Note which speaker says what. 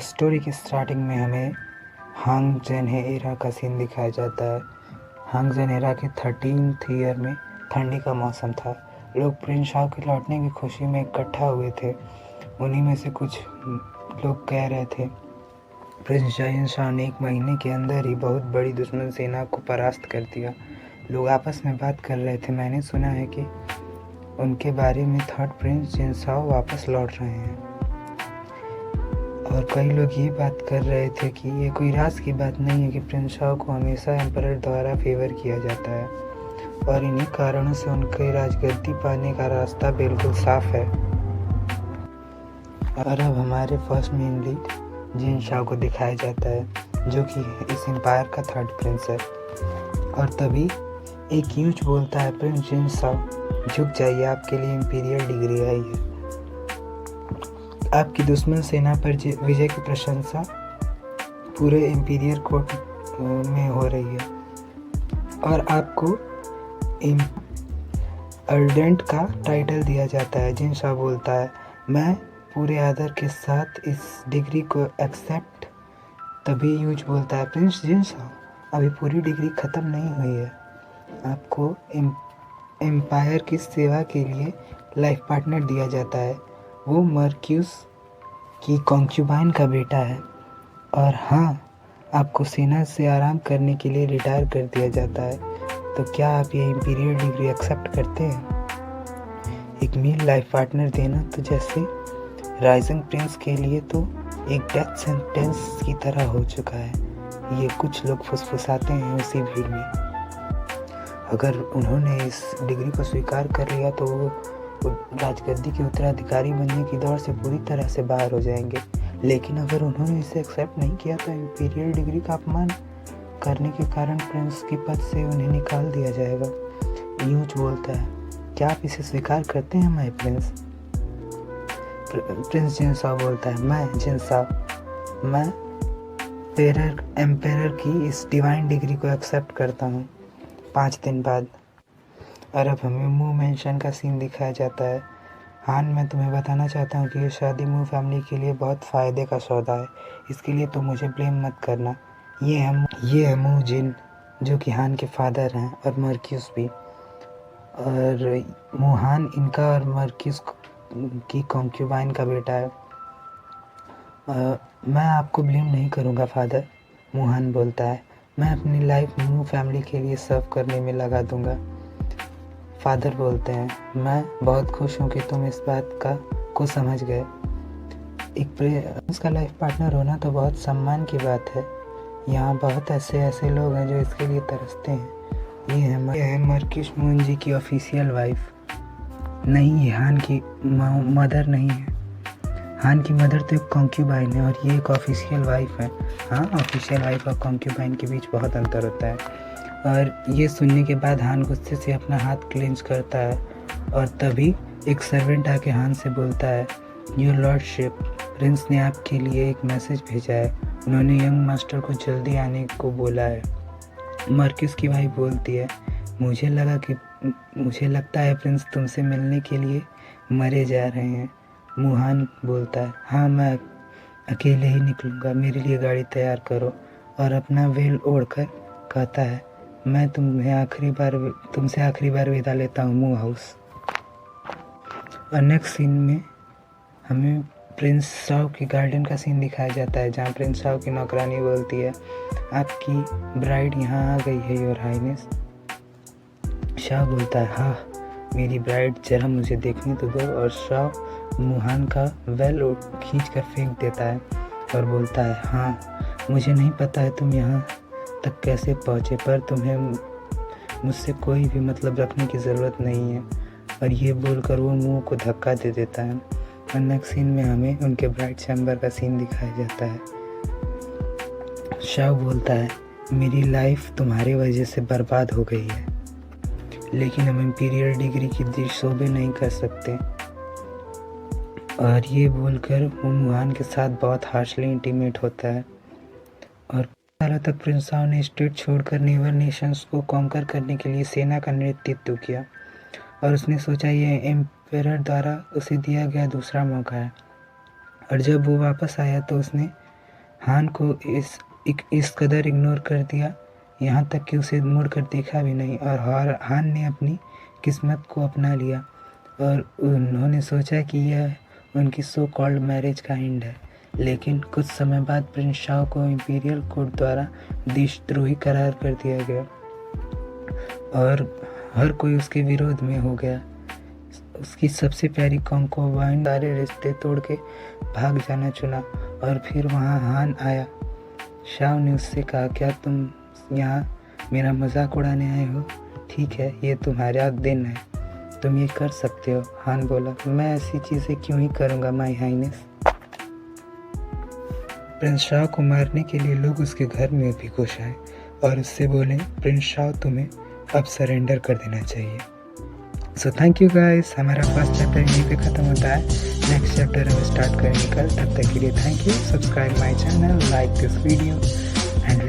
Speaker 1: Story की starting में हमें हांग जेनहे एरा का सीन दिखाया जाता है। हांग जेन एरा के 13th ईयर में ठंडी का मौसम था। लोग प्रिंस शाओ के लौटने की खुशी में इकट्ठा हुए थे। उन्हीं में से कुछ लोग कह रहे थे प्रिंस जायन शाह ने 1 महीने के अंदर ही बहुत बड़ी दुश्मन सेना को परास्त कर दिया। लोग आपस में बात कर रहे थे। मैंने सुना है कि उनके बारे में थर्ड प्रिंस जिनसाओ वापस लौट रहे हैं। और कई लोग ये बात कर रहे थे कि ये कोई राज की बात नहीं है कि प्रिंस शाओ को हमेशा एम्परर द्वारा फेवर किया जाता है और इन्हीं कारणों से उनके राजगद्दी पाने का रास्ता बिल्कुल साफ है। और अब हमारे फर्स्ट मेन लीड जिन शाओ को दिखाया जाता है, जो कि इस एम्पायर का थर्ड प्रिंस है। और तभी एक यूज बोलता है, प्रिंस जिन शाओ झुक जाइए, आपके लिए इंपीरियल डिग्री आई है। आपकी दुश्मन सेना पर विजय की प्रशंसा पूरे इंपीरियल कोर्ट में हो रही है और आपको अर्डेंट का टाइटल दिया जाता है। जिन शाह बोलता है, मैं पूरे आदर के साथ इस डिग्री को एक्सेप्ट। तभी यूज बोलता है, प्रिंस जिन शाह, अभी पूरी डिग्री ख़त्म नहीं हुई है। आपको एम्पायर की सेवा के लिए लाइफ पार्टनर दिया जाता है। वो मर्क्यूस की कॉन्क्यूबाइन का बेटा है। और हाँ, आपको सेना से आराम करने के लिए रिटायर कर दिया जाता है। तो क्या आप ये इंपीरियल डिग्री एक्सेप्ट करते हैं? एक मेल लाइफ पार्टनर देना तो जैसे राइजिंग प्रिंस के लिए तो एक डेथ सेंटेंस की तरह हो चुका है। ये कुछ लोग फुसफुसाते हैं उसी भीड़ में। अगर उन्होंने इस डिग्री को स्वीकार कर लिया तो वो राजगद्दी के उत्तराधिकारी बनने की दौड़ से पूरी तरह से बाहर हो जाएंगे। लेकिन अगर उन्होंने इसे एक्सेप्ट नहीं किया तो इंपीरियल डिग्री का अपमान करने के कारण प्रिंस के पद से उन्हें निकाल दिया जाएगा। यूज बोलता है, क्या आप इसे स्वीकार करते हैं माय प्रिंस? प्रिंस जिनसाओ बोलता है, मैं जिनसाओ, मैं एम्पेरर की इस डिवाइन डिग्री को एक्सेप्ट करता हूँ। 5 दिन बाद और अब हमें मू मेंशन का सीन दिखाया जाता है। हान, मैं तुम्हें बताना चाहता हूँ कि ये शादी मू फैमिली के लिए बहुत फ़ायदे का सौदा है। इसके लिए तुम मुझे ब्लेम मत करना। ये है मू जिन, जो कि हान के फादर हैं, और मर्क्यूस भी। और मू हान इनका और मर्क्यूस की कॉन्क्यूबाइन का बेटा है। मैं आपको ब्लेम नहीं करूँगा फादर, मू हान बोलता है। मैं अपनी लाइफ मू फैमिली के लिए सर्व करने में लगा दूँगा। फादर बोलते हैं, मैं बहुत खुश हूँ कि तुम इस बात को समझ गए। एक प्रिंस का लाइफ पार्टनर होना तो बहुत सम्मान की बात है। यहाँ बहुत ऐसे लोग हैं जो इसके लिए तरसते हैं। ये है मर्क्यूस मुंजी की ऑफिशियल वाइफ। नहीं, ये हान की मदर नहीं है। हान की मदर तो एक कॉन्क्यूबाइन है और ये एक ऑफिशियल वाइफ है। हाँ, ऑफिशियल वाइफ और कॉन्क्यूबाइन के बीच बहुत अंतर होता है। और ये सुनने के बाद हान गुस्से से अपना हाथ क्लेंच करता है और तभी एक सर्वेंट आके हान से बोलता है, योर लॉर्डशिप, प्रिंस ने आपके लिए एक मैसेज भेजा है। उन्होंने यंग मास्टर को जल्दी आने को बोला है। मर्क्यूस की वाइफ बोलती है, मुझे लगता है प्रिंस तुमसे मिलने के लिए मरे जा रहे हैं। मुहान बोलता है, हाँ, मैं अकेले ही निकलूँगा, मेरे लिए गाड़ी तैयार करो। और अपना वेल ओढ़कर कहता है, मैं तुमसे आखिरी बार विदा लेता हूँ मू हाउस। और नेक्स्ट सीन में हमें प्रिंस शाओ की गार्डन का सीन दिखाया जाता है, जहाँ प्रिंस शाओ की नौकरानी बोलती है, आपकी ब्राइड यहाँ आ गई है योर हाइनेस। शाओ बोलता है, हाँ, मेरी ब्राइड, जरा मुझे देखने तो दो। और शाओ मुहान का वेल खींच कर फेंक देता है और बोलता है, हाँ, मुझे नहीं पता है तुम यहाँ तक कैसे पहुँचे, पर तुम्हें मुझसे कोई भी मतलब रखने की ज़रूरत नहीं है। और ये बोलकर वो मुंह को धक्का दे देता है। और नेक्स्ट सीन में हमें उनके ब्राइड चैम्बर का सीन दिखाया जाता है। शाओ बोलता है, मेरी लाइफ तुम्हारी वजह से बर्बाद हो गई है, लेकिन हम इंपीरियल डिग्री की दिश शोबे नहीं कर सकते। और ये बोलकर वो मुहान के साथ बहुत हार्शली इंटीमेट होता है। और सालों तक प्रिंस शाओ ने स्टेट छोड़कर नेवर नेशंस को कॉन्कर करने के लिए सेना का नेतृत्व किया और उसने सोचा ये एम्पेरर द्वारा उसे दिया गया दूसरा मौका है। और जब वो वापस आया तो उसने हान को इस कदर इग्नोर कर दिया, यहाँ तक कि उसे मुड़कर देखा भी नहीं, और हान ने अपनी किस्मत को अपना लिया और उन्होंने सोचा कि यह उनकी सो कॉल्ड मैरिज का एंड है। लेकिन कुछ समय बाद प्रिंस शाओ को इंपीरियल कोर्ट द्वारा देशद्रोही करार कर दिया गया और हर कोई उसके विरोध में हो गया। उसकी सबसे प्यारी कॉन्कोबाइन सारे रिश्ते तोड़ के भाग जाना चुना और फिर वहाँ हान आया। शाओ ने उससे कहा, क्या तुम यहाँ मेरा मजाक उड़ाने आए हो? ठीक है, ये तुम्हारा दिन है, तुम ये कर सकते हो। हान बोला, मैं ऐसी चीज़ें क्यों ही करूँगा माय हाइनेस। प्रिंस शाओ को मारने के लिए लोग उसके घर में भी घुस आए और उससे बोले, प्रिंस शाओ तुम्हें अब सरेंडर कर देना चाहिए। सो थैंक यू गाइस, हमारा फर्स्ट चैप्टर यहीं पे ख़त्म होता है। नेक्स्ट चैप्टर हम स्टार्ट करेंगे कल। तब तक के लिए thank you. Subscribe my channel, like this video and